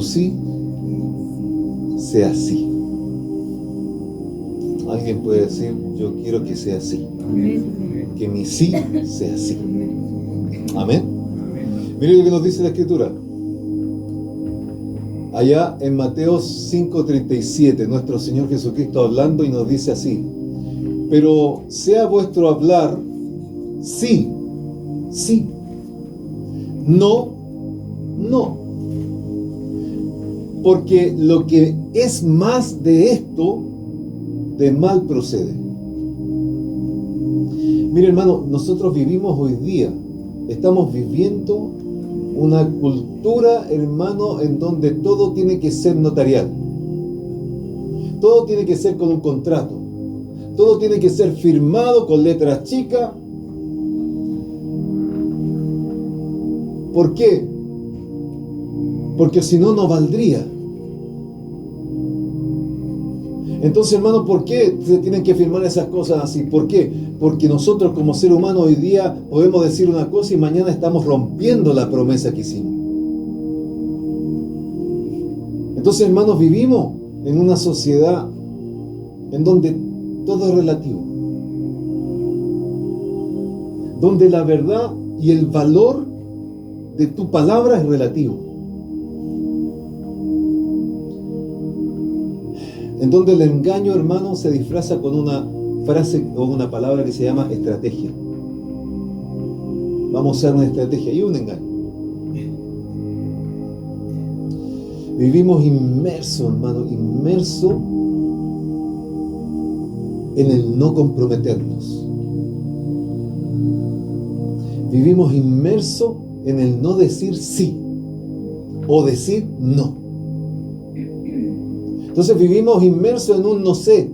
sí sea sí. Alguien puede decir, yo quiero que sea así. Que mi sí sea así. Amén. Miren lo que nos dice la Escritura. Allá en Mateo 5:37, nuestro Señor Jesucristo hablando y nos dice así: pero sea vuestro hablar sí, sí, no, no. Porque lo que es más de esto, de mal procede. Mire, hermano, nosotros vivimos hoy día, estamos viviendo una cultura, hermano, en donde todo tiene que ser notarial. Todo tiene que ser con un contrato. Todo tiene que ser firmado con letras chicas. ¿Por qué? Porque si no, no valdría. Entonces, hermano, ¿por qué se tienen que firmar esas cosas así? ¿Por qué? Porque nosotros como ser humano hoy día podemos decir una cosa y mañana estamos rompiendo la promesa que hicimos. Entonces, hermanos, vivimos en una sociedad en donde todo es relativo. Donde la verdad y el valor de tu palabra es relativo. En donde el engaño, hermano, se disfraza con una frase o una palabra que se llama estrategia. Vamos a usar una estrategia y un engaño. Vivimos inmersos, hermano, inmersos en el no comprometernos. Vivimos inmersos en el no decir sí o decir no. Entonces vivimos inmersos en un no sé,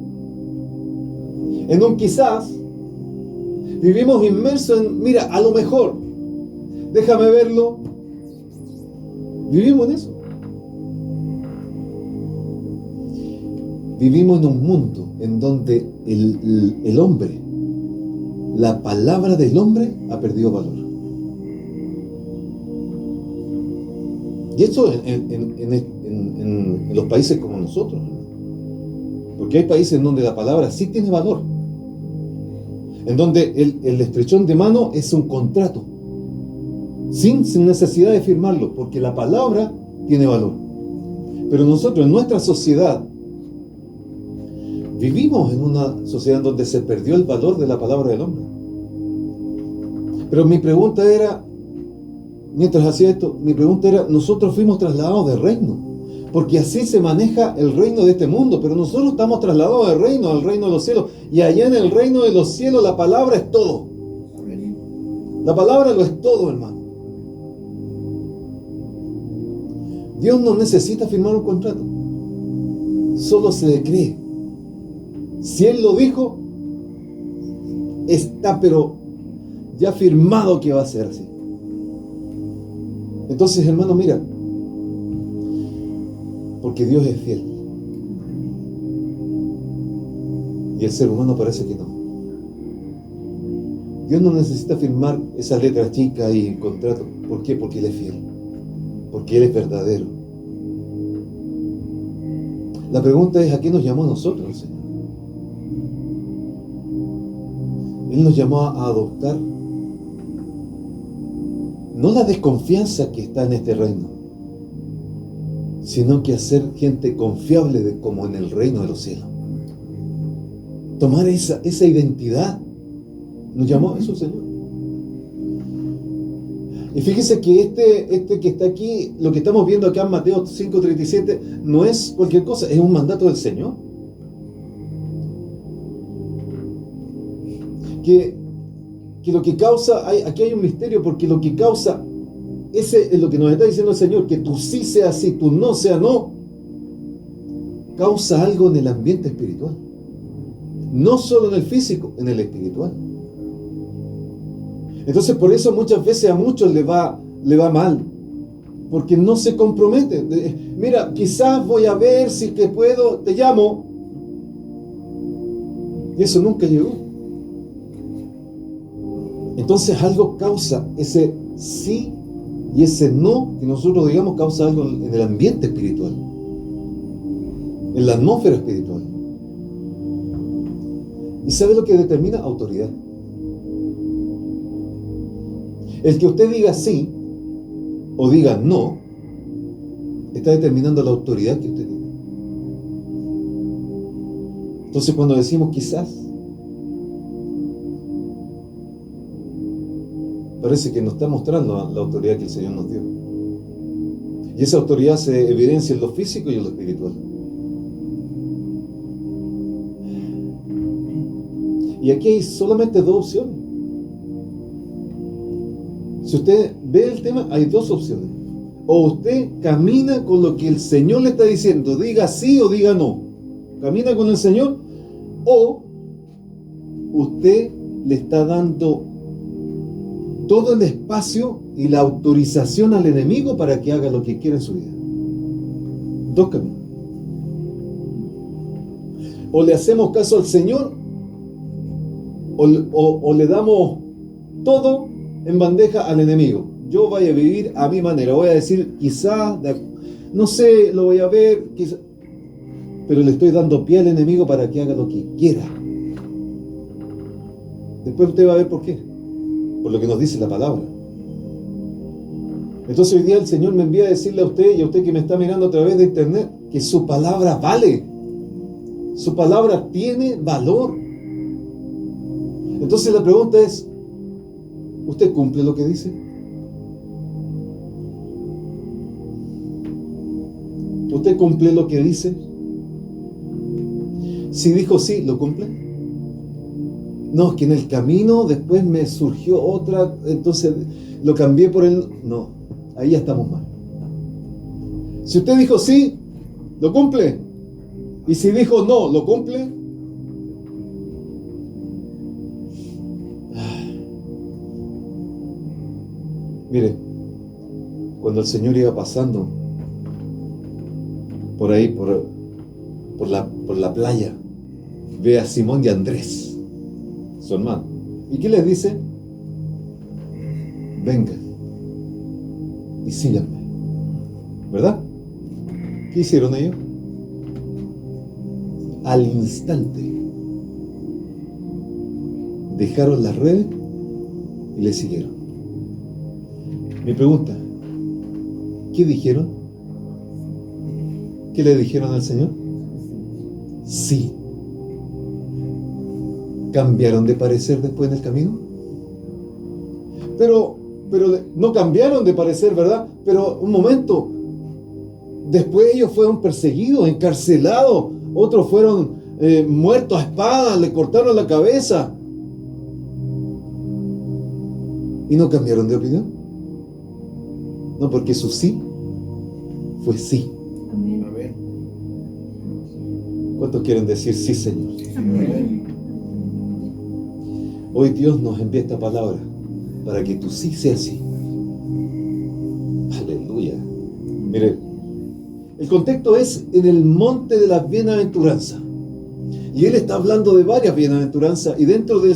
en un quizás. Vivimos inmersos en, mira, a lo mejor, déjame verlo. Vivimos en eso. Vivimos en un mundo en donde el hombre, la palabra del hombre ha perdido valor. Y esto en los países como nosotros, porque hay países en donde la palabra sí tiene valor, en donde el estrechón de mano es un contrato, sin necesidad de firmarlo, porque la palabra tiene valor. Pero nosotros, en nuestra sociedad, vivimos en una sociedad en donde se perdió el valor de la palabra del hombre. Pero mi pregunta era, mientras hacía esto, mi pregunta era, nosotros fuimos trasladados de reino, porque así se maneja el reino de este mundo, pero nosotros estamos trasladados del reino, al reino de los cielos, y allá en el reino de los cielos la palabra es todo. La palabra lo es todo, hermano. Dios no necesita firmar un contrato, solo se le cree. Si Él lo dijo, está pero ya firmado que va a ser así. Entonces, hermano, mira, porque Dios es fiel y el ser humano parece que no. Dios no necesita firmar esas letras chicas y contratos. ¿Por qué? Porque Él es fiel, porque Él es verdadero. La pregunta es, ¿a qué nos llamó a nosotros el Señor? Él nos llamó a adoptar no la desconfianza que está en este reino, sino que a ser gente confiable como en el reino de los cielos. Tomar esa identidad. Nos llamó a eso el Señor. Y fíjese que este que está aquí, lo que estamos viendo acá en Mateo 5:37, no es cualquier cosa, es un mandato del Señor. Que lo que causa, aquí hay un misterio, porque lo que causa, ese es lo que nos está diciendo el Señor, que tu sí sea sí, tu no sea no, causa algo en el ambiente espiritual. No solo en el físico, en el espiritual. Entonces por eso muchas veces a muchos le va mal, porque no se comprometen. Mira, quizás voy a ver si que puedo, te llamo. Y eso nunca llegó. Entonces algo causa ese sí Y ese no que nosotros digamos causa algo en el ambiente espiritual, en la atmósfera espiritual. ¿Y sabe lo que determina? Autoridad. El que usted diga sí o diga no, está determinando la autoridad que usted tiene. Entonces, cuando decimos quizás, parece que nos está mostrando la autoridad que el Señor nos dio. Y esa autoridad se evidencia en lo físico y en lo espiritual. Y aquí hay solamente dos opciones. Si usted ve el tema, hay dos opciones. O usted camina con lo que el Señor le está diciendo, diga sí o diga no. Camina con el Señor, o usted le está dando todo el espacio y la autorización al enemigo para que haga lo que quiera en su vida. Dos caminos. O le hacemos caso al Señor, o le damos todo en bandeja al enemigo. Yo voy a vivir a mi manera, voy a decir quizás, no sé, lo voy a ver, quizás, pero le estoy dando pie al enemigo para que haga lo que quiera. Después usted va a ver por qué, por lo que nos dice la palabra. Entonces hoy día el Señor me envía a decirle a usted y a usted que me está mirando a través de internet que su palabra vale, su palabra tiene valor. Entonces la pregunta es, ¿usted cumple lo que dice? ¿Usted cumple lo que dice? Si dijo sí, ¿lo cumple? No, es que en el camino después me surgió otra, entonces lo cambié por el... No, ahí ya estamos mal. Si usted dijo sí, ¿lo cumple? Y si dijo no, ¿lo cumple? Mire, cuando el Señor iba pasando por ahí, por la playa, ve a Simón y a Andrés, su hermano. ¿Y qué les dice? Vengan y síganme. ¿Verdad? ¿Qué hicieron ellos? Al instante dejaron las redes y le siguieron. Mi pregunta, ¿qué dijeron? ¿Qué le dijeron al Señor? Sí. ¿Cambiaron de parecer después en el camino? Pero no cambiaron de parecer, ¿verdad? Pero un momento, después ellos fueron perseguidos, encarcelados, otros fueron muertos a espada, le cortaron la cabeza. ¿Y no cambiaron de opinión? No, porque su sí fue sí. Amén. ¿Cuántos quieren decir sí, Señor? Amén. Hoy Dios nos envía esta palabra para que tu sí sea sí. Aleluya. Mire, el contexto es en el monte de las bienaventuranzas. Y Él está hablando de varias bienaventuranzas. Y dentro de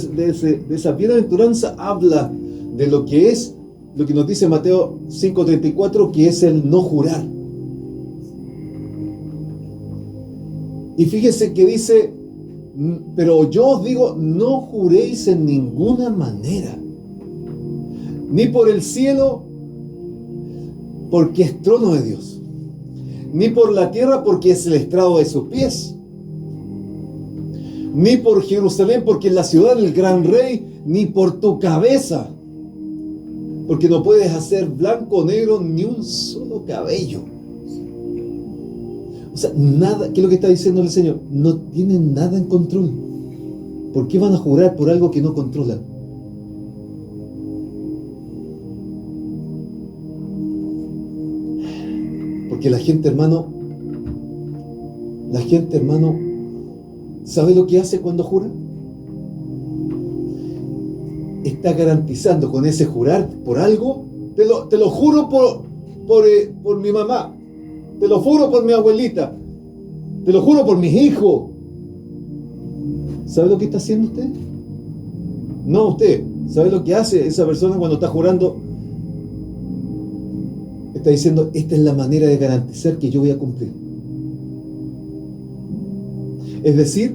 esa bienaventuranza habla de lo que es, lo que nos dice Mateo 5:34, que es el no jurar. Y fíjese que dice, pero yo os digo, no juréis en ninguna manera, ni por el cielo, porque es trono de Dios, ni por la tierra, porque es el estrado de sus pies, ni por Jerusalén, porque es la ciudad del gran rey, ni por tu cabeza, porque no puedes hacer blanco o negro ni un solo cabello. O sea, nada, ¿qué es lo que está diciendo el Señor? No tienen nada en control. ¿Por qué van a jurar por algo que no controlan? Porque la gente, hermano, ¿sabe lo que hace cuando jura? Está garantizando con ese jurar por algo, te lo juro por mi mamá, te lo juro por mi abuelita, te lo juro por mis hijos. ¿Sabe lo que está haciendo usted? No usted. ¿Sabe lo que hace esa persona cuando está jurando? está diciendo, esta es la manera de garantizar que yo voy a cumplir. Es decir,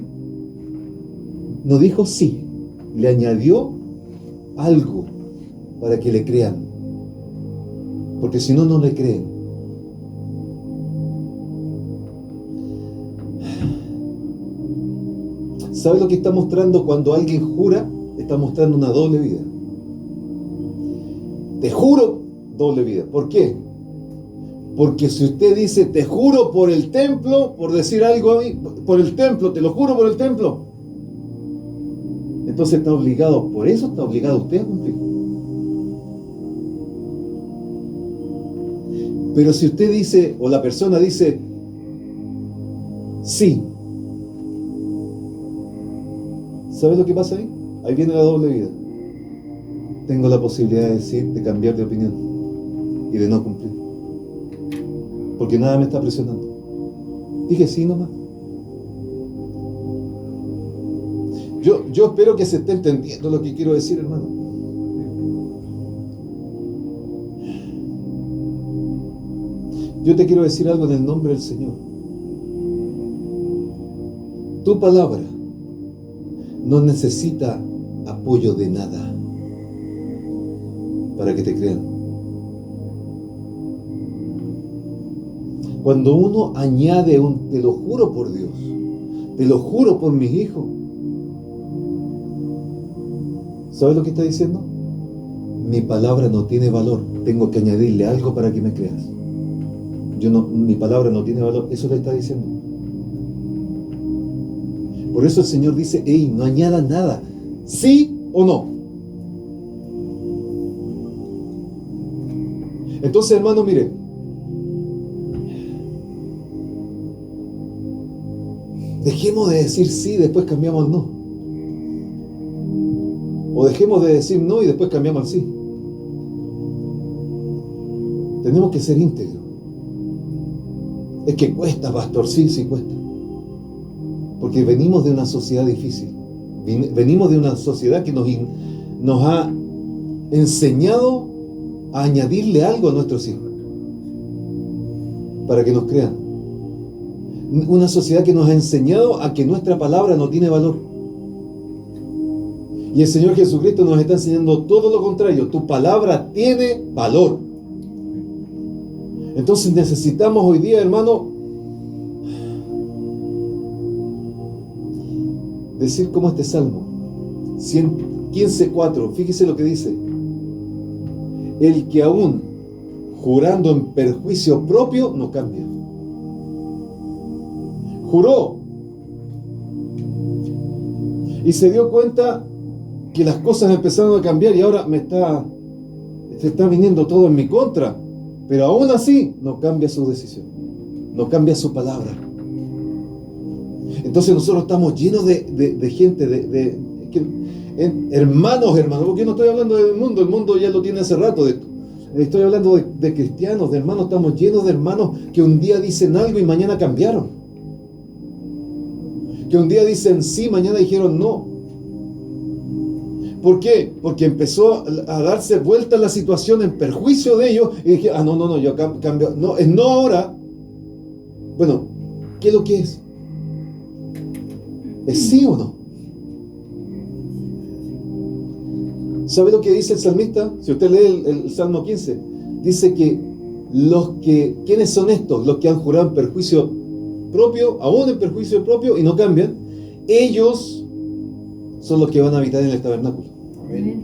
no dijo sí, le añadió algo para que le crean. Porque si no, no le creen. ¿Sabe lo que está mostrando cuando alguien jura? Está mostrando una doble vida. Te juro, doble vida. ¿Por qué? Porque si usted dice, te juro por el templo, por decir algo a mí, por el templo, te lo juro por el templo, entonces está obligado, por eso está obligado usted a cumplir. Pero si usted dice, o la persona dice, sí, ¿sabe lo que pasa ahí? Ahí viene la doble vida. Tengo la posibilidad de decir, de cambiar de opinión y de no cumplir. Porque nada me está presionando. Dije sí nomás. Yo espero que se esté entendiendo lo que quiero decir, hermano. Yo te quiero decir algo en el nombre del Señor. Tu palabra no necesita apoyo de nada para que te crean. Cuando uno añade un te lo juro por Dios, te lo juro por mis hijos, ¿sabes lo que está diciendo? Mi palabra no tiene valor, tengo que añadirle algo para que me creas. Mi palabra no tiene valor, eso le está diciendo. Por eso el Señor dice, hey, no añada nada, ¿sí o no? Entonces, hermano, mire, dejemos de decir sí, después cambiamos al no. O dejemos de decir no y después cambiamos al sí. Tenemos que ser íntegros. Es que cuesta, pastor, sí cuesta. Porque venimos de una sociedad difícil. Venimos de una sociedad que nos ha enseñado a añadirle algo a nuestros hijos para que nos crean. Una sociedad que nos ha enseñado a que nuestra palabra no tiene valor. Y el Señor Jesucristo nos está enseñando todo lo contrario. Tu palabra tiene valor. Entonces necesitamos hoy día, hermano, decir como este Salmo 115:4. Fíjese lo que dice. El que aún jurando en perjuicio propio no cambia. Juró y se dio cuenta que las cosas empezaron a cambiar y ahora se está viniendo todo en mi contra, pero aún así no cambia su decisión, no cambia su palabra. Entonces nosotros estamos llenos de gente, hermanos, porque no estoy hablando del mundo, el mundo ya lo tiene hace rato. Estoy hablando de cristianos, de hermanos. Estamos llenos de hermanos que un día dicen algo y mañana cambiaron, que un día dicen sí, mañana dijeron no. ¿Por qué? Porque empezó a darse vuelta la situación en perjuicio de ellos y dije, no, yo cambio, no, es no ahora. Bueno, ¿qué es lo que es? ¿Es sí o no? ¿Sabe lo que dice el salmista? Si usted lee el Salmo 15, dice que ¿quiénes son estos? Los que han jurado en perjuicio propio, aún en perjuicio propio, y no cambian. Ellos son los que van a habitar en el tabernáculo. Amén.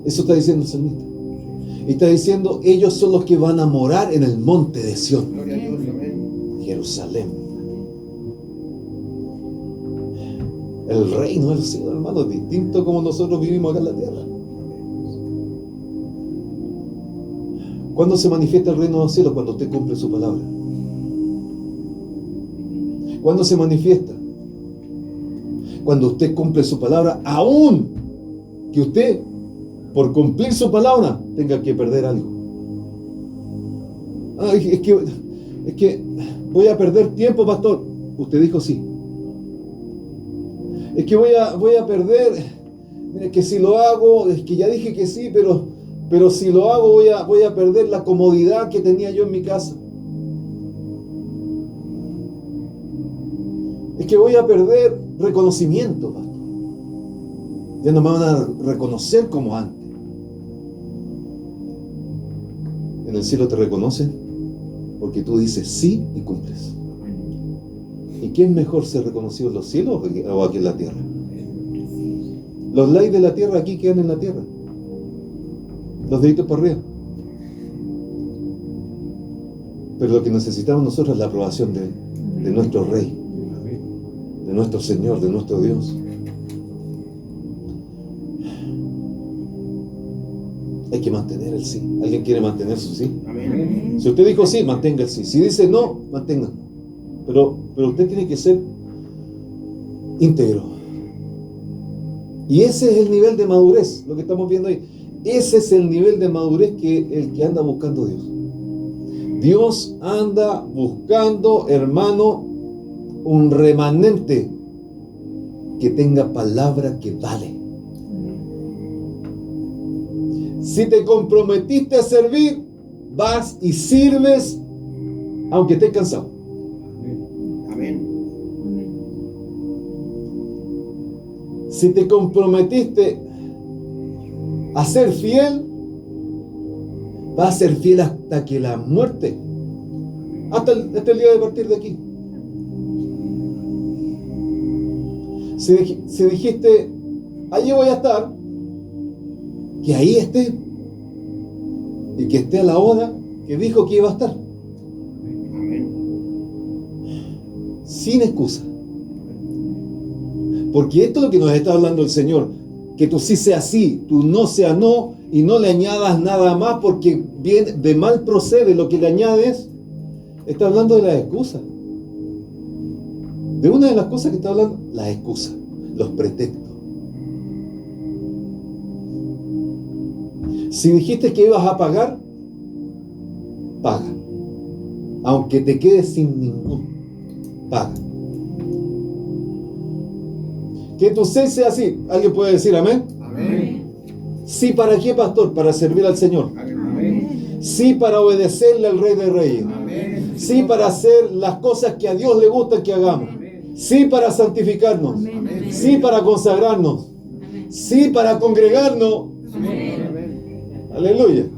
Eso está diciendo el salmista. Y está diciendo, ellos son los que van a morar en el monte de Sión. Gloria a Dios, amén. Jerusalén. El reino del cielo, hermano, es distinto como nosotros vivimos acá en la tierra. ¿Cuándo se manifiesta el reino de los cielos? Cuando usted cumple su palabra. ¿Cuándo se manifiesta? Cuando usted cumple su palabra, aún que usted, por cumplir su palabra, tenga que perder algo. Es que voy a perder tiempo, pastor. Usted dijo sí. Es que voy a perder. Mire, que si lo hago, es que ya dije que sí, pero pero si lo hago voy a perder la comodidad que tenía yo en mi casa. Es que voy a perder reconocimiento, pastor. Ya no me van a reconocer como antes. En el cielo te reconocen porque tú dices sí y cumples. ¿Y qué es mejor, ser reconocido en los cielos o aquí en la tierra? Los likes de la tierra aquí quedan en la tierra. Los deditos por arriba. Pero lo que necesitamos nosotros es la aprobación de nuestro Rey, de nuestro Señor, de nuestro Dios. Hay que mantener el sí. ¿Alguien quiere mantener su sí? Amén. Si usted dijo sí, mantenga el sí. Si dice no, mantenga. Pero usted tiene que ser íntegro. Y ese es el nivel de madurez, lo que estamos viendo ahí. Ese es el nivel de madurez el que anda buscando Dios. Dios anda buscando, hermano, un remanente que tenga palabra que vale. Si te comprometiste a servir, vas y sirves aunque estés cansado. Amén. Si te comprometiste a ser fiel, vas a ser fiel hasta que la muerte, hasta el día de partir de aquí. Si dijiste, allí voy a estar, que ahí esté, y que esté a la hora que dijo que iba a estar. Amén. Sin excusa. Porque esto es lo que nos está hablando el Señor. Que tú sí sea sí, tú no sea no, y no le añadas nada más, porque bien, de mal procede lo que le añades. Está hablando de las excusas. De una de las cosas que está hablando, las excusas, los pretextos. Si dijiste que ibas a pagar, paga. Aunque te quedes sin ninguno, paga. Que tu sí sea así. ¿Alguien puede decir amén? Amén. Sí, ¿para qué, pastor? Para servir al Señor. Amén. Sí, para obedecerle al Rey de Reyes. Amén. Sí, para hacer las cosas que a Dios le gusta que hagamos. Sí, para santificarnos. Amén. Sí, para consagrarnos. Sí, para congregarnos. Amén. Aleluya.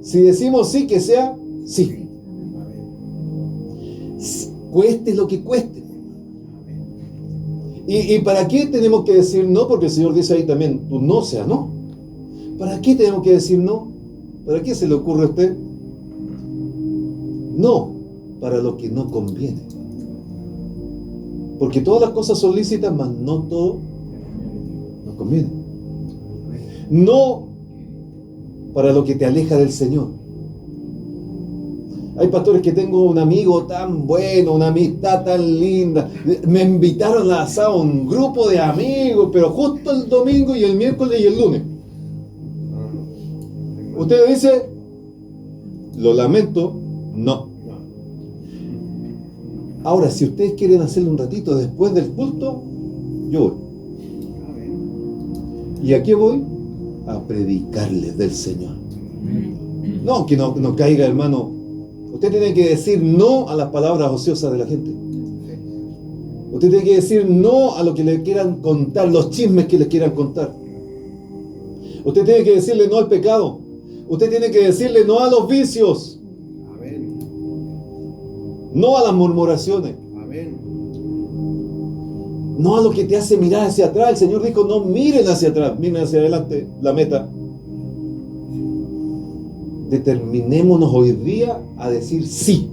Si decimos sí, que sea sí. Cueste lo que cueste. ¿Y para qué tenemos que decir no? Porque el Señor dice ahí también, tú no sea no. ¿Para qué tenemos que decir no? ¿Para qué se le ocurre a usted? No, para lo que no conviene. Porque todas las cosas son lícitas, mas no todo nos conviene. No para lo que te aleja del Señor. Hay pastores que tengo un amigo tan bueno, una amistad tan linda. Me invitaron a asado un grupo de amigos, pero justo el domingo y el miércoles y el lunes. Usted dice, lo lamento, no. Ahora, si ustedes quieren hacerlo un ratito después del culto, yo voy. ¿Y a qué voy? A predicarles del Señor. No, que no caiga, hermano. Usted tiene que decir no a las palabras ociosas de la gente. Usted tiene que decir no a lo que le quieran contar, los chismes que les quieran contar. Usted tiene que decirle no al pecado. Usted tiene que decirle no a los vicios. Amén. No a las murmuraciones. Amén. No a lo que te hace mirar hacia atrás. El Señor dijo, no miren hacia atrás, miren hacia adelante, la meta. Determinémonos hoy día a decir sí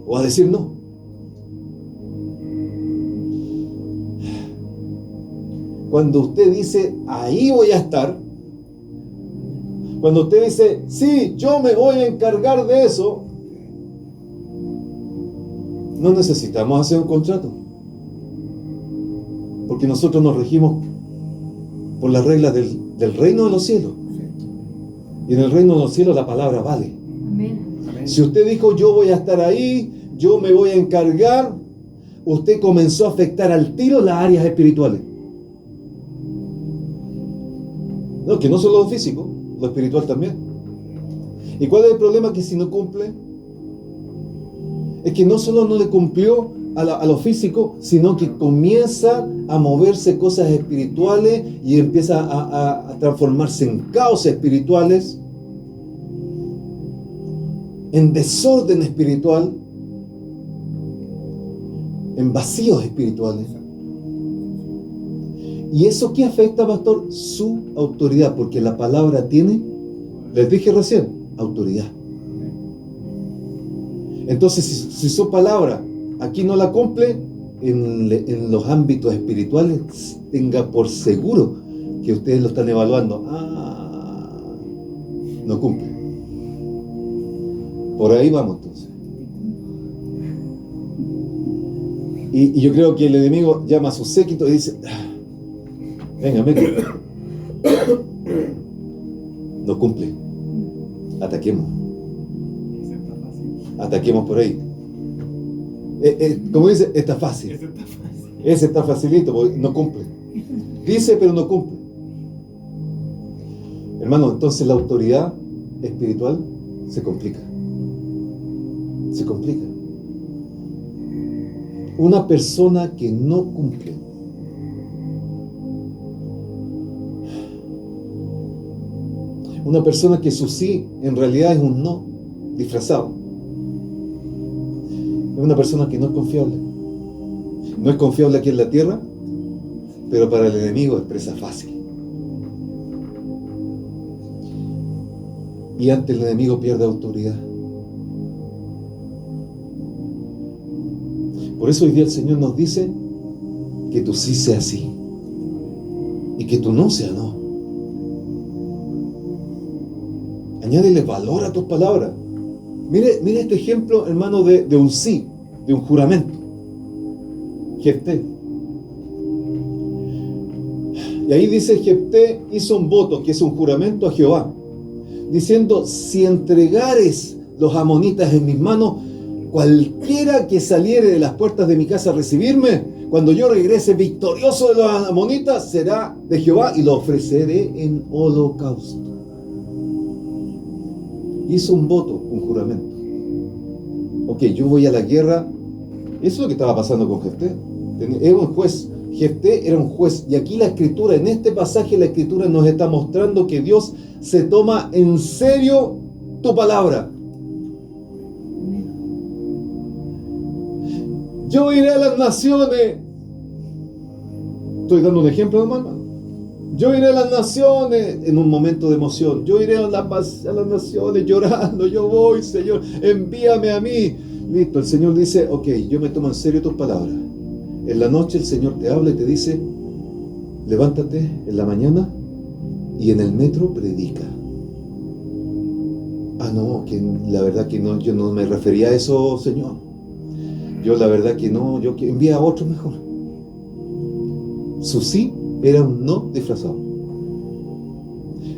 o a decir no. Cuando usted dice, ahí voy a estar, cuando usted dice, sí, yo me voy a encargar de eso, no necesitamos hacer un contrato, porque nosotros nos regimos por las reglas del reino de los cielos. Y en el reino de los cielos la palabra vale. Amén. Si usted dijo, yo voy a estar ahí, yo me voy a encargar, usted comenzó a afectar al tiro las áreas espirituales. No, que no son lo físico, lo espiritual también. ¿Y cuál es el problema? Que si no cumple, es que no solo no le cumplió a lo físico, sino que comienza a moverse cosas espirituales y empieza a transformarse en caos espirituales, en desorden espiritual, en vacíos espirituales. ¿Y eso qué afecta, pastor? Su autoridad, porque la palabra tiene, les dije recién, autoridad. Entonces, si su palabra aquí no la cumple, en los ámbitos espirituales, tenga por seguro que ustedes lo están evaluando. No cumple. Por ahí vamos entonces. Y yo creo que el enemigo llama a su séquito y dice, venga, métete. No cumple. Ataquemos. Ataquemos por ahí. Como dice, está fácil. Ese está facilito, porque no cumple. Dice, pero no cumple. Hermano, entonces la autoridad espiritual se complica. Se complica. Una persona que no cumple, una persona que su sí en realidad es un no disfrazado, es una persona que no es confiable. No es confiable aquí en la tierra, pero para el enemigo es presa fácil. Y ante el enemigo pierde autoridad. Por eso hoy día el Señor nos dice que tu sí sea sí y que tu no sea no. Añádele valor a tus palabras. Mire este ejemplo, hermano, de un sí, de un juramento. Jefté. Y ahí dice, Jefté hizo un voto, que es un juramento a Jehová, diciendo, si entregares los amonitas en mis manos, cualquiera que saliere de las puertas de mi casa a recibirme, cuando yo regrese victorioso de los amonitas, será de Jehová y lo ofreceré en holocausto. Hizo un voto, un juramento. Ok, yo voy a la guerra. Eso es lo que estaba pasando con Jefté. Era un juez. Jefté era un juez. Y aquí la escritura, en este pasaje la escritura nos está mostrando que Dios se toma en serio tu palabra. Yo iré a las naciones. Estoy dando un ejemplo, hermano. Yo iré a las naciones en un momento de emoción. Yo iré a las naciones llorando. Yo voy, Señor, envíame a mí. Listo, el Señor dice, ok, yo me tomo en serio tus palabras. En la noche el Señor te habla y te dice, levántate en la mañana y en el metro predica. No, que la verdad que no, yo no me refería a eso, Señor. Yo la verdad que no, yo que envía a otro mejor. Su sí era un no disfrazado.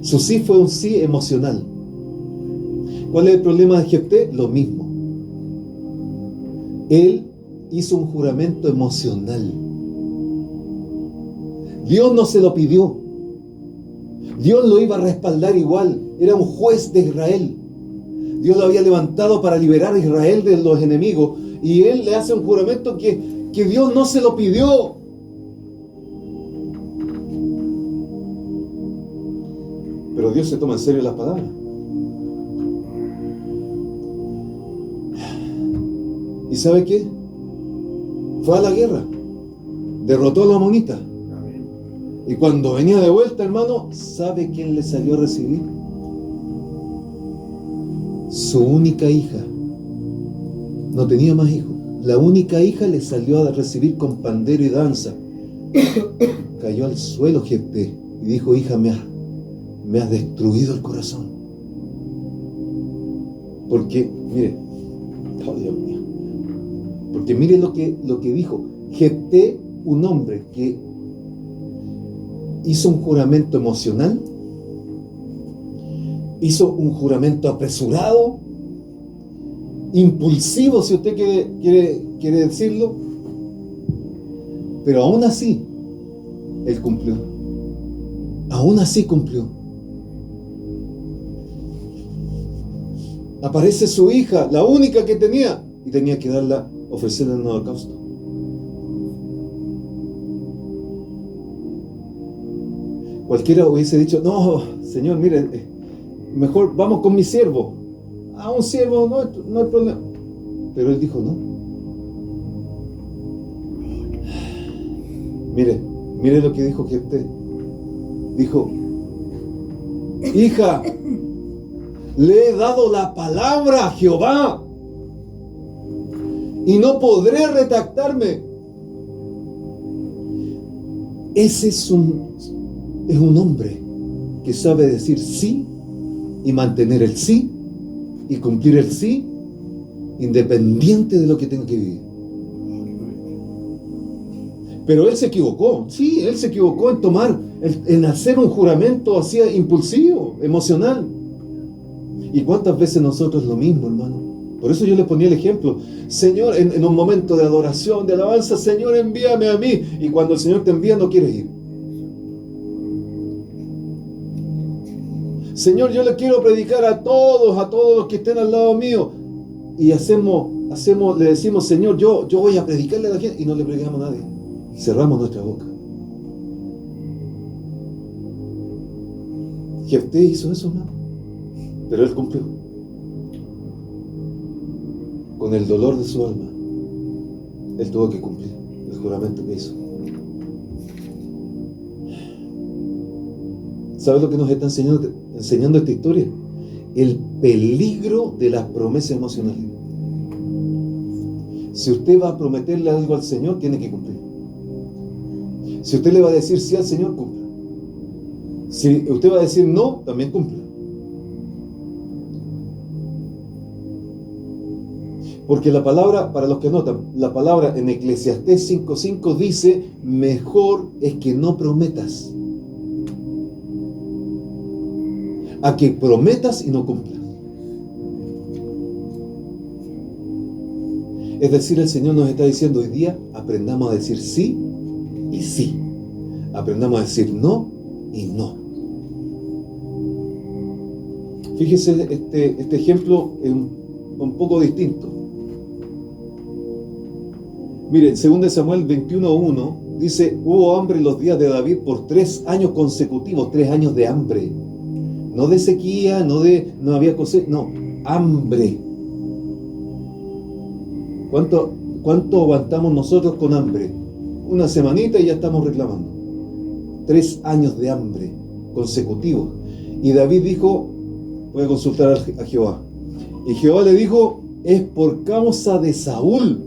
Su sí fue un sí emocional. ¿Cuál es el problema de Jefté? Lo mismo. Él hizo un juramento emocional. Dios no se lo pidió. Dios lo iba a respaldar igual. Era un juez de Israel. Dios lo había levantado para liberar a Israel de los enemigos. Y él le hace un juramento que Dios no se lo pidió. Pero Dios se toma en serio las palabras. ¿Y sabe qué? Fue a la guerra. Derrotó a la amonita. Y cuando venía de vuelta, hermano, ¿sabe quién le salió a recibir? Su única hija. No tenía más hijos. La única hija le salió a recibir con pandero y danza. Cayó al suelo Jefté y dijo, hija, me has destruido el corazón. Porque, mire, oh Dios mío, porque mire lo que dijo. Jefté, un hombre que hizo un juramento emocional, hizo un juramento apresurado, impulsivo, si usted quiere decirlo, pero aún así, él cumplió. Aún así cumplió. Aparece su hija, la única que tenía, y tenía que darla, ofrecerla en un holocausto. Cualquiera hubiese dicho, no, Señor, mire, mejor vamos con mi siervo. A un siervo no hay problema. Pero él dijo, no. Mire lo que dijo Jefté. Dijo, hija, le he dado la palabra a Jehová y no podré retractarme. Ese es un hombre que sabe decir sí y mantener el sí y cumplir el sí, independiente de lo que tenga que vivir. Pero él se equivocó. Sí, él se equivocó en hacer un juramento así impulsivo, emocional. ¿Y cuántas veces nosotros lo mismo, hermano? Por eso yo le ponía el ejemplo. Señor, en un momento de adoración, de alabanza, Señor, envíame a mí. Y cuando el Señor te envía, no quieres ir. Señor, yo le quiero predicar a todos los que estén al lado mío. Y le decimos, Señor, yo voy a predicarle a la gente, y no le predicamos a nadie. Cerramos nuestra boca. Jefté hizo eso, hermano. Pero él cumplió. Con el dolor de su alma, él tuvo que cumplir el juramento que hizo. ¿Sabes lo que nos está enseñando esta historia? El peligro de las promesas emocionales. Si usted va a prometerle algo al Señor, tiene que cumplir. Si usted le va a decir sí al Señor, cumpla. Si usted va a decir no, también cumpla. Porque la palabra, para los que notan, la palabra en Eclesiastés 5:5 dice, mejor es que no prometas a que prometas y no cumplas. Es decir, el Señor nos está diciendo hoy día, aprendamos a decir sí y sí. Aprendamos a decir no y no. Fíjese, este ejemplo es un poco distinto. Miren, 2 Samuel 21:1 dice, hubo hambre en los días de David por 3 años consecutivos, 3 años de hambre. No de sequía, no había cosecha, no, hambre. ¿Cuánto aguantamos nosotros con hambre? Una semanita y ya estamos reclamando. 3 años de hambre consecutivos. Y David dijo, voy a consultar a Jehová. Y Jehová le dijo, es por causa de Saúl.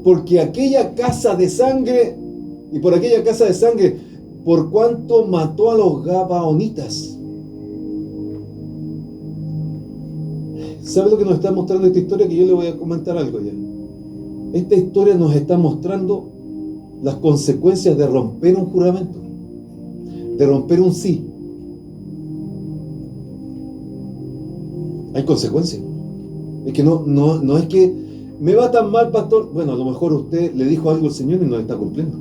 Porque aquella casa de sangre, y por aquella casa de sangre, por cuanto mató a los gabaonitas. ¿Sabe lo que nos está mostrando esta historia? Que yo le voy a comentar algo ya. Esta historia nos está mostrando las consecuencias de romper un juramento, de romper un sí. Hay consecuencias. Es que no es que me va tan mal, pastor. Bueno, a lo mejor usted le dijo algo al Señor y no le está cumpliendo.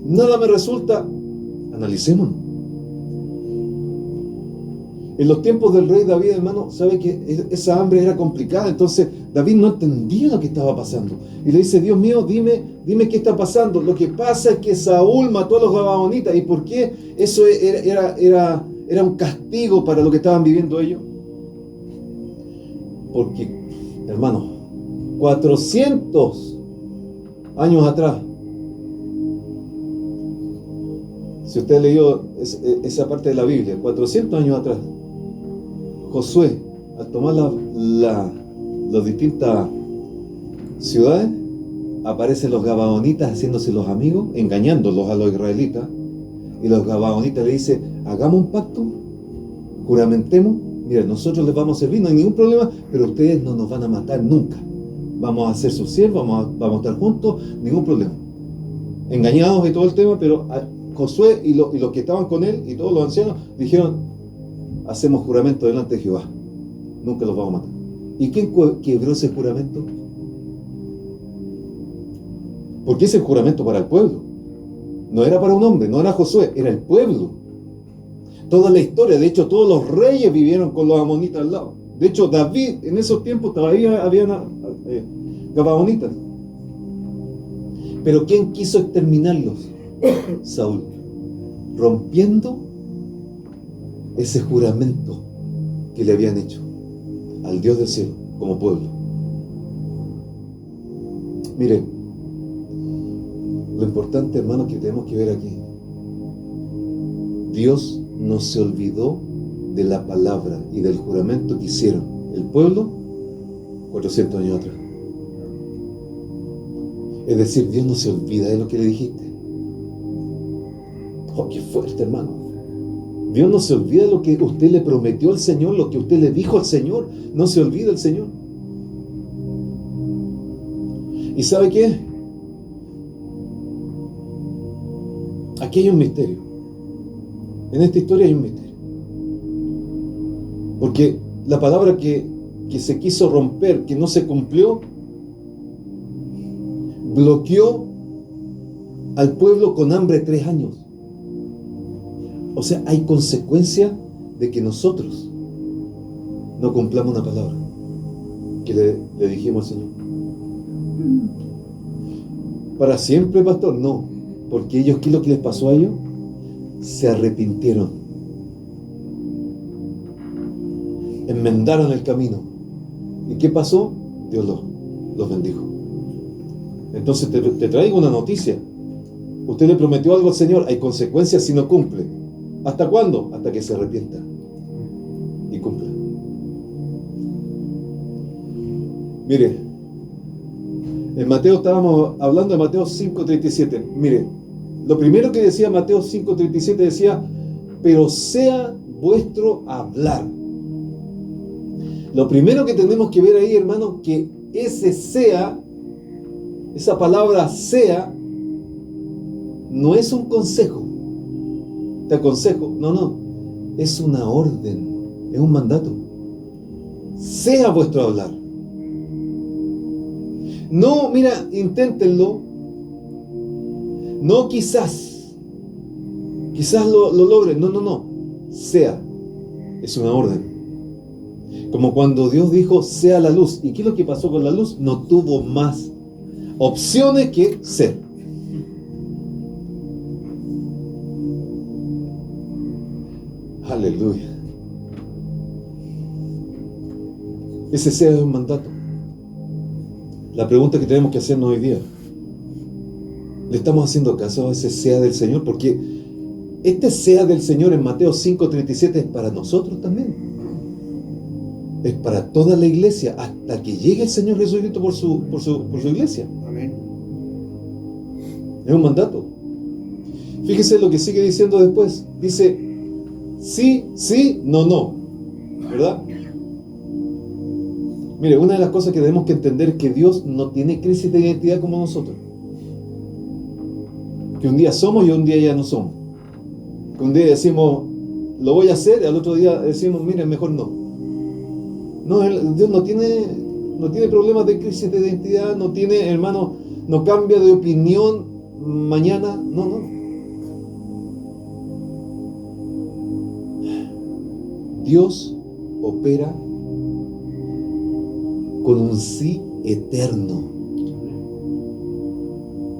Nada me resulta. Analicémonos. En los tiempos del rey David, hermano, sabe que esa hambre era complicada. Entonces David no entendía lo que estaba pasando. Y le dice, Dios mío, dime qué está pasando. Lo que pasa es que Saúl mató a los gabaonitas. ¿Y por qué? Eso era un castigo para lo que estaban viviendo ellos. Porque, hermano, 400 años atrás, si usted leyó esa parte de la Biblia, 400 años atrás, Josué, al tomar las distintas ciudades, aparecen los gabaonitas haciéndose los amigos, engañándolos a los israelitas, y los gabaonitas le dicen, hagamos un pacto, juramentemos, mira, nosotros les vamos a servir, no hay ningún problema, pero ustedes no nos van a matar nunca. Vamos a ser sus siervos, vamos a estar juntos, ningún problema. Engañados y todo el tema, pero Josué y los que estaban con él y todos los ancianos dijeron, hacemos juramento delante de Jehová, nunca los vamos a matar. ¿Y quién quebró ese juramento? Porque es el juramento para el pueblo. No era para un hombre, no era Josué, era el pueblo. Toda la historia, de hecho, todos los reyes vivieron con los amonitas al lado. De hecho, David, en esos tiempos todavía habían gabaonitas. Pero ¿quién quiso exterminarlos? Saúl, rompiendo ese juramento que le habían hecho al Dios del cielo como pueblo. Miren, lo importante, hermanos, que tenemos que ver aquí: Dios no se olvidó de la palabra y del juramento que hicieron el pueblo 400 años atrás. Es decir, Dios no se olvida de lo que le dijiste. Oh, qué fuerte, hermano. Dios no se olvida de lo que usted le prometió al Señor, lo que usted le dijo al Señor. No se olvida el Señor. ¿Y sabe qué? Aquí hay un misterio. En esta historia hay un misterio. Porque la palabra que se quiso romper, que no se cumplió, bloqueó al pueblo con hambre 3 años. O sea, hay consecuencia de que nosotros no cumplamos una palabra que le dijimos al Señor. ¿Para siempre, pastor? No, porque ellos, ¿qué es lo que les pasó a ellos? Se arrepintieron, enmendaron el camino. ¿Y qué pasó? Dios los bendijo. Entonces te traigo una noticia. Usted le prometió algo al Señor, hay consecuencias si no cumple. ¿Hasta cuándo? Hasta que se arrepienta y cumpla. Mire, en Mateo estábamos hablando de Mateo 5:37. Mire, lo primero que decía Mateo 5:37 decía: pero sea vuestro hablar. Lo primero que tenemos que ver ahí, hermano, que ese sea, esa palabra sea, no es un consejo. Te aconsejo. No. Es una orden. Es un mandato. Sea vuestro hablar. No, mira, inténtenlo. No quizás lo logren. No. Sea. Es una orden. Como cuando Dios dijo, sea la luz. ¿Y qué es lo que pasó con la luz? No tuvo más opciones que ser. Aleluya. Ese sea es un mandato. La pregunta que tenemos que hacernos hoy día: ¿le estamos haciendo caso a ese sea del Señor? Porque este sea del Señor en Mateo 5:37 es para nosotros también. Es para toda la iglesia hasta que llegue el Señor Jesucristo por su iglesia. Amén. Es un mandato. Fíjese lo que sigue diciendo después. Dice: sí, no. ¿Verdad? Mire, una de las cosas que tenemos que entender es que Dios no tiene crisis de identidad como nosotros. Que un día somos y un día ya no somos. Que un día decimos, lo voy a hacer, y al otro día decimos, mire, mejor no. No, Dios no tiene problemas de crisis de identidad, no tiene, hermano, no cambia de opinión mañana, no. Dios opera con un sí eterno.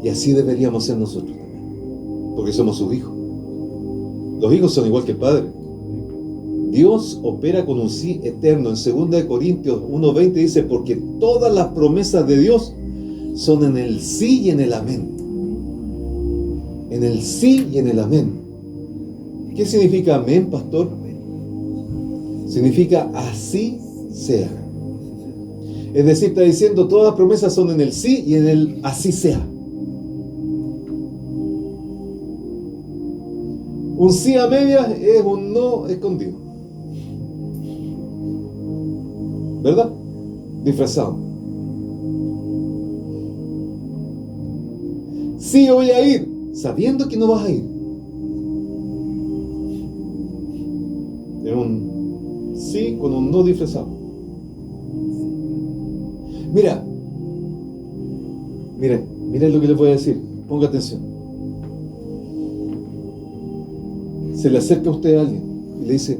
Y así deberíamos ser nosotros también, porque somos sus hijos. Los hijos son igual que el Padre. Dios opera con un sí eterno. En 2 Corintios 1:20 dice: porque todas las promesas de Dios son en el sí y en el amén. En el sí y en el amén. ¿Qué significa amén, pastor? Significa así sea. Es decir, está diciendo, todas las promesas son en el sí y en el así sea. Un sí a medias es un no escondido, ¿verdad? Disfrazado. Sí, voy a ir, sabiendo que no vas a ir. Es un sí con un no disfrazado. Mira lo que les voy a decir. Ponga atención. Se le acerca a usted a alguien y le dice,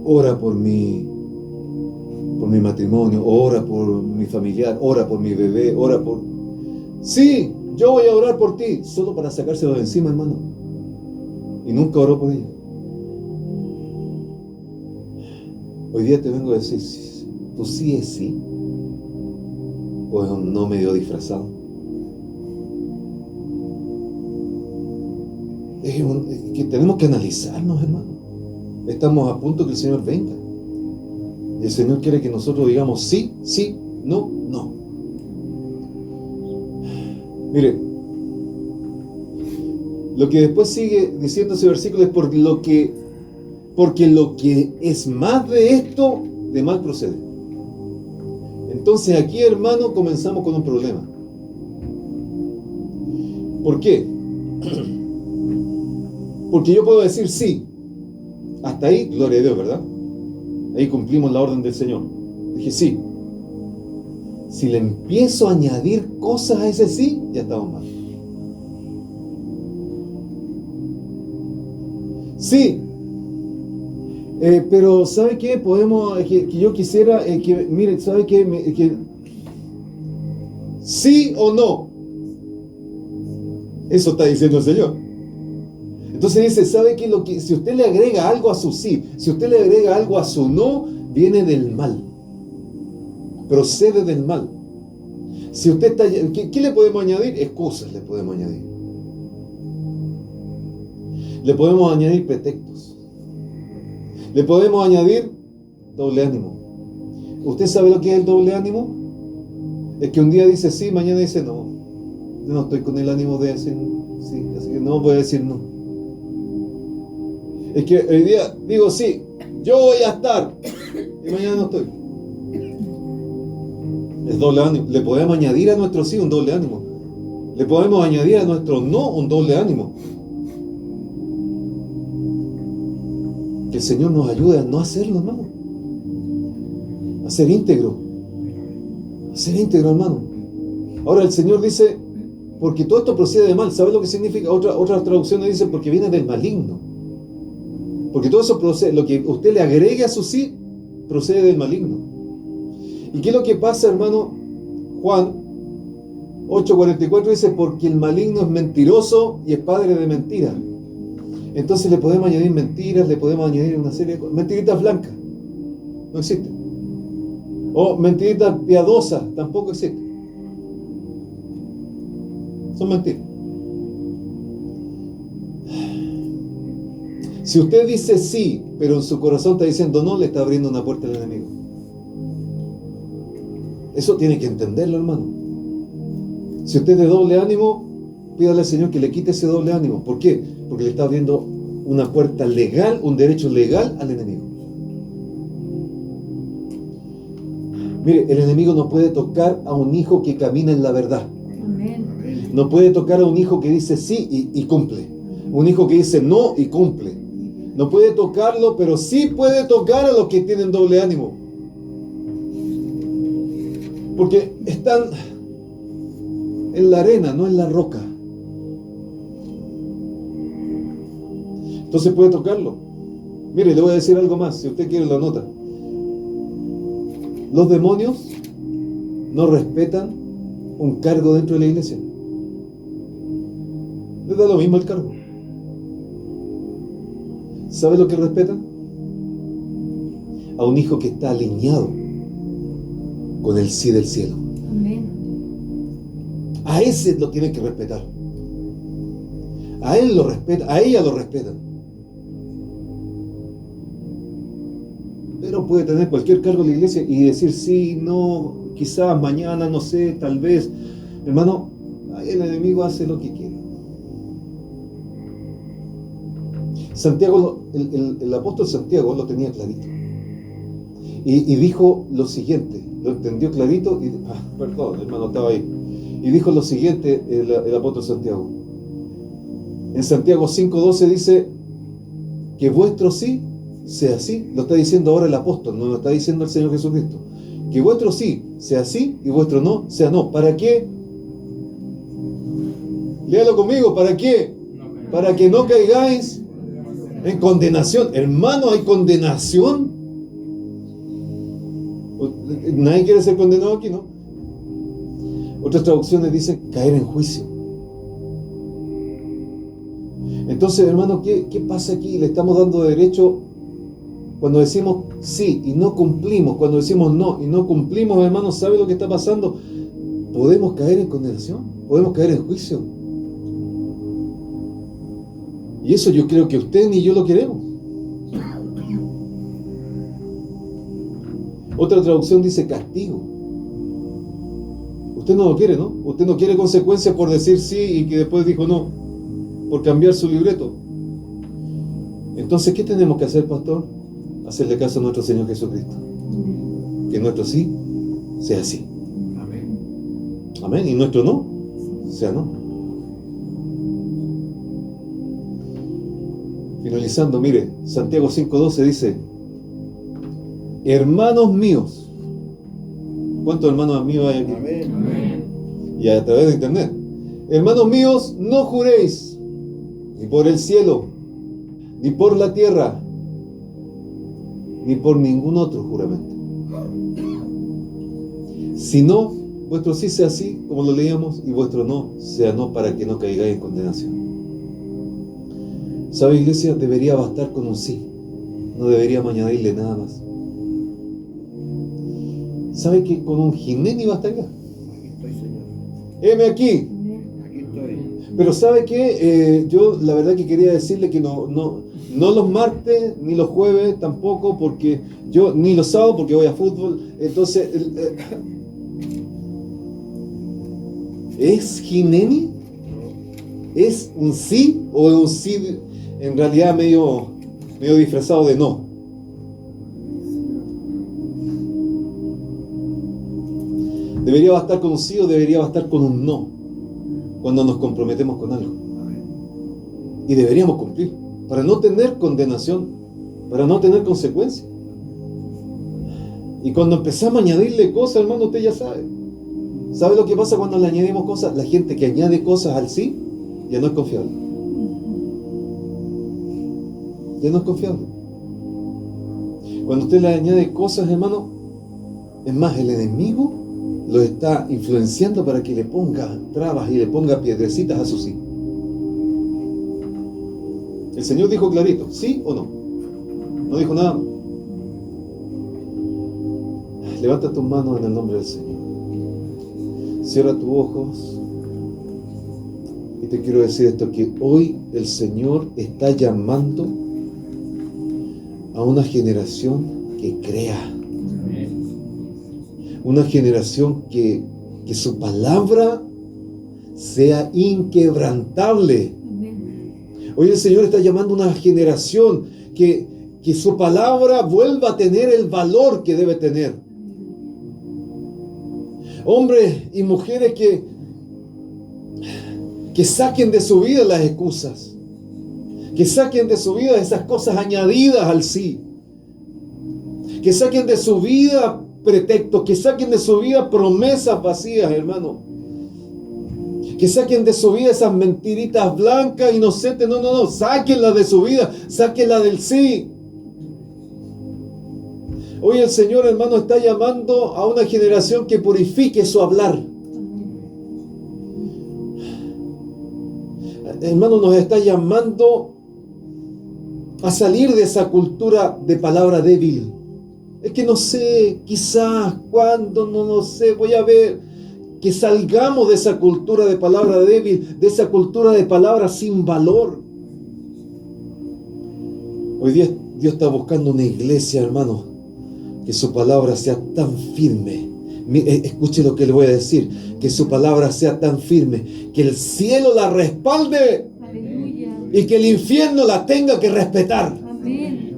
ora por mi matrimonio, ora por mi familiar, ora por mi bebé, ora por... Sí, yo voy a orar por ti, solo para sacárselo de encima, hermano. Y nunca oró por ella. Hoy día te vengo a decir, ¿tu sí es sí? ¿O es un no medio disfrazado? Es que tenemos que analizarnos, hermano. Estamos a punto que el Señor venga. Y el Señor quiere que nosotros digamos sí, sí, no, no. Mire, lo que después sigue diciendo ese versículo es porque lo que es más de esto, de mal procede. Entonces aquí, hermano, comenzamos con un problema. ¿Por qué? Porque yo puedo decir sí. Hasta ahí, gloria a Dios, ¿verdad? Ahí cumplimos la orden del Señor. Dije sí. Si le empiezo a añadir cosas a ese sí, ya estamos mal. Sí. Pero ¿sabe qué? Podemos, que yo quisiera, mire, ¿sabe qué? ¿Sí o no? Eso está diciendo el Señor. Entonces dice, ¿sabe qué? Si usted le agrega algo a su sí, si usted le agrega algo a su no, viene del mal. Procede del mal. Si usted está... ¿Qué le podemos añadir? Excusas le podemos añadir. Le podemos añadir pretextos. Le podemos añadir doble ánimo. ¿Usted sabe lo que es el doble ánimo? Es que un día dice sí, mañana dice no. Yo no estoy con el ánimo de decir sí, así que no voy a decir no. Es que hoy día digo sí, yo voy a estar y mañana no estoy. Es doble ánimo. Le podemos añadir a nuestro sí un doble ánimo. Le podemos añadir a nuestro no un doble ánimo. Que el Señor nos ayude a no hacerlo, hermano. A ser íntegro. A ser íntegro, hermano. Ahora el Señor dice, porque todo esto procede de mal. ¿Sabe lo que significa? Otras traducciones dicen porque viene del maligno. Porque todo eso procede, lo que usted le agregue a su sí, procede del maligno. ¿Y qué es lo que pasa, hermano? Juan 8:44 dice, porque el maligno es mentiroso y es padre de mentiras. Entonces le podemos añadir mentiras, le podemos añadir una serie de cosas. Mentiritas blancas, no existen. O mentiritas piadosas, tampoco existen. Son mentiras. Si usted dice sí, pero en su corazón está diciendo no, le está abriendo una puerta al enemigo. Eso tiene que entenderlo, hermano. Si usted es de doble ánimo, pídale al Señor que le quite ese doble ánimo. ¿Por qué? Porque le está abriendo una puerta legal, un derecho legal al enemigo. Mire, el enemigo no puede tocar a un hijo que camina en la verdad. Amén. No puede tocar a un hijo que dice sí y cumple. Un hijo que dice no y cumple. No puede tocarlo, pero sí puede tocar a los que tienen doble ánimo. Porque están en la arena, no en la roca. Entonces puede tocarlo. Mire, le voy a decir algo más, si usted quiere lo anota. Los demonios no respetan un cargo dentro de la iglesia. Les da lo mismo el cargo. ¿Sabe lo que respetan? A un hijo que está alineado con el sí del cielo. Amén. A ese lo tienen que respetar. A él lo respetan, a ella lo respetan. Pero puede tener cualquier cargo en la iglesia y decir sí, no, quizás, mañana, no sé, tal vez. Hermano, ahí el enemigo hace lo que quiere. Santiago, el apóstol Santiago lo tenía clarito. Y dijo lo siguiente, lo entendió clarito, y, perdón, hermano, estaba ahí. Y dijo lo siguiente el apóstol Santiago. En Santiago 5:12 dice que vuestro sí sea sí. Lo está diciendo ahora el apóstol, no lo está diciendo el Señor Jesucristo. Que vuestro sí sea sí y vuestro no sea no. ¿Para qué? Léalo conmigo, ¿para qué? Para que no caigáis En condenación. Hermano, hay condenación. Nadie quiere ser condenado aquí, ¿no? Otras traducciones dicen caer en juicio. Entonces, hermano, ¿qué pasa aquí? Le estamos dando derecho cuando decimos sí y no cumplimos, cuando decimos no y no cumplimos, hermano, ¿sabe lo que está pasando? Podemos caer en condenación, podemos caer en juicio. Y eso yo creo que usted ni yo lo queremos. Otra traducción dice castigo. Usted no lo quiere, ¿no? Usted no quiere consecuencias por decir sí y que después dijo no, por cambiar su libreto. Entonces, ¿qué tenemos que hacer, pastor? Hacerle caso a nuestro Señor Jesucristo. Que nuestro sí sea sí. Amén. Amén. Y nuestro no sea no. Finalizando, mire, Santiago 5:12 dice: hermanos míos. ¿Cuántos hermanos míos hay aquí? Amén. Amén. Y a través de internet. Hermanos míos, no juréis ni por el cielo, ni por la tierra, ni por ningún otro juramento, sino vuestro sí sea sí, como lo leíamos, y vuestro no sea no, para que no caigáis en condenación. ¿Sabe, iglesia? Debería bastar con un sí, no deberíamos añadirle nada más. ¿Sabe que con un jineni bastaría? Aquí estoy, Señor. Heme aquí. Aquí estoy. Pero ¿sabe qué? Yo la verdad que quería decirle que no los martes, ni los jueves tampoco, porque yo, ni los sábados porque voy a fútbol. Entonces, ¿es jineni? ¿Es un sí o es un sí en realidad medio disfrazado de no? ¿Debería bastar con un sí o debería bastar con un no cuando nos comprometemos con algo? Y deberíamos cumplir para no tener condenación, para no tener consecuencias. Y cuando empezamos a añadirle cosas, hermano, usted ya sabe. ¿Sabe lo que pasa cuando le añadimos cosas? La gente que añade cosas al sí ya no es confiable. Ya no es confiable. Cuando usted le añade cosas, hermano, es más, el enemigo lo está influenciando para que le ponga trabas y le ponga piedrecitas a su sí. El Señor dijo clarito, ¿sí o no? No dijo nada. Levanta tus manos en el nombre del Señor. Cierra tus ojos. Y te quiero decir esto, que hoy el Señor está llamando a una generación que crea. Una generación que su palabra sea inquebrantable. Hoy el Señor está llamando a una generación que su palabra vuelva a tener el valor que debe tener. Hombres y mujeres que saquen de su vida las excusas, que saquen de su vida esas cosas añadidas al sí, que saquen de su vida pretextos, que saquen de su vida promesas vacías, hermano, que saquen de su vida esas mentiritas blancas, inocentes. No, sáquenlas de su vida, sáquenlas del sí. Hoy el Señor, hermano, está llamando a una generación que purifique su hablar. Hermano, nos está llamando a salir de esa cultura de palabra débil. Es que no sé, quizás, cuándo, no lo sé, voy a ver. Que salgamos de esa cultura de palabra débil, de esa cultura de palabras sin valor. Hoy día Dios está buscando una iglesia, hermano, que su palabra sea tan firme. Escuche lo que le voy a decir. Que su palabra sea tan firme, que el cielo la respalde. Aleluya. Y que el infierno la tenga que respetar. Amén.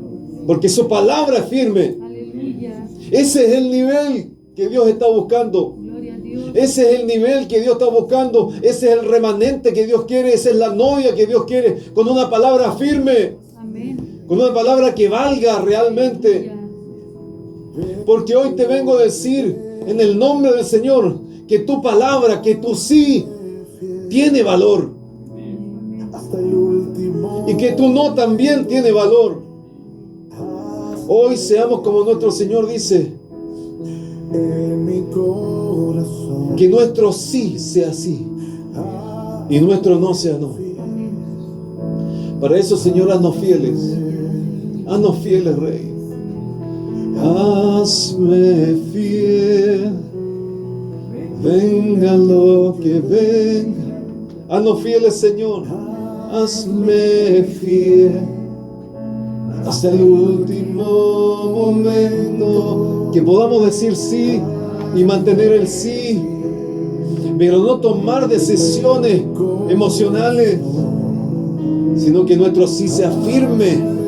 Porque su palabra es firme. Aleluya. Ese es el nivel que Dios está buscando. Gloria a Dios. Ese es el nivel que Dios está buscando. Ese es el remanente que Dios quiere. Esa es la novia que Dios quiere. Con una palabra firme. Amén. Con una palabra que valga realmente. Aleluya. Porque hoy te vengo a decir en el nombre del Señor que tu palabra, que tu sí tiene valor. Amén. Hasta el último y que tu no también tiene valor. Hoy seamos como nuestro Señor dice, que nuestro sí sea sí y nuestro no sea no. Para eso, Señor, haznos fieles, Rey. Hazme fiel, venga lo que venga. Haznos fieles, Señor. Hazme fiel hasta el último momento. Que podamos decir sí y mantener el sí, pero no tomar decisiones emocionales, sino que nuestro sí sea firme